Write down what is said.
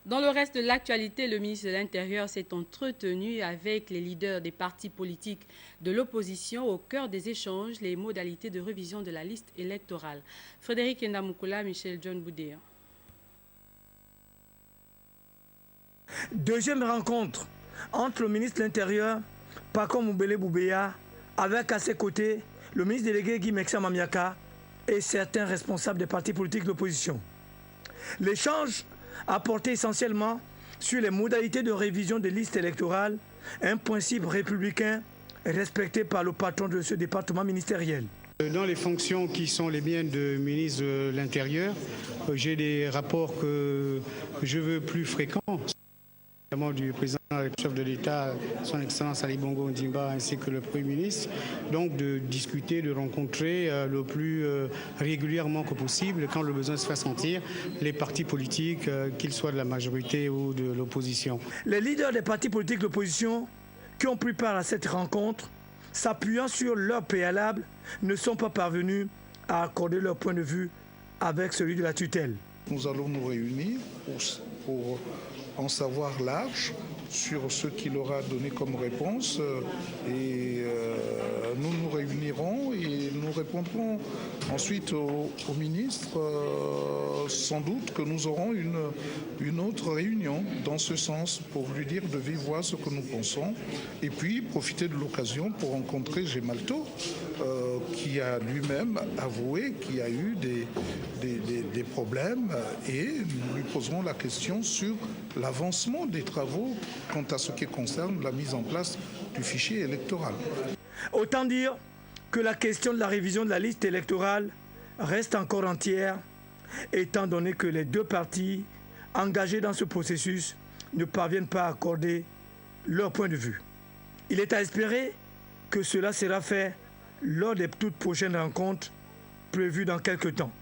Dans le reste de l'actualité, le ministre de l'Intérieur s'est entretenu avec les leaders des partis politiques de l'opposition au cœur des échanges, les modalités de révision de la liste électorale. Frédéric Ndamukula, Michel John Boudéa. Deuxième rencontre entre le ministre de l'Intérieur, Paco Moubele Boubeya, avec à ses côtés le ministre délégué Guy Mexa Mamiaka et certains responsables des partis politiques de l'opposition. L'échange a porté essentiellement sur les modalités de révision des listes électorales, un principe républicain respecté par le patron de ce département ministériel. Dans les fonctions qui sont les miennes de ministre de l'Intérieur, j'ai des rapports que je veux plus fréquents, notamment du président du chef de l'État, son Excellence Ali Bongo Ondimba, ainsi que le Premier ministre, donc de discuter, de rencontrer le plus régulièrement que possible, quand le besoin se fait sentir, les partis politiques, qu'ils soient de la majorité ou de l'opposition. Les leaders des partis politiques de l'opposition qui ont pris part à cette rencontre, s'appuyant sur leur préalable, ne sont pas parvenus à accorder leur point de vue avec celui de la tutelle. Nous allons nous réunir pour en savoir large sur ce qu'il aura donné comme réponse et nous nous réunirons et nous répondrons ensuite au ministre. Sans doute que nous aurons une autre réunion dans ce sens pour lui dire de vive voix ce que nous pensons et puis profiter de l'occasion pour rencontrer Gemalto qui a lui-même avoué qu'il y a eu des problèmes et nous lui poserons la question sur l'avancement des travaux quant à ce qui concerne la mise en place du fichier électoral. Autant dire que la question de la révision de la liste électorale reste encore entière, étant donné que les deux partis engagés dans ce processus ne parviennent pas à accorder leur point de vue. Il est à espérer que cela sera fait lors des toutes prochaines rencontres prévues dans quelques temps.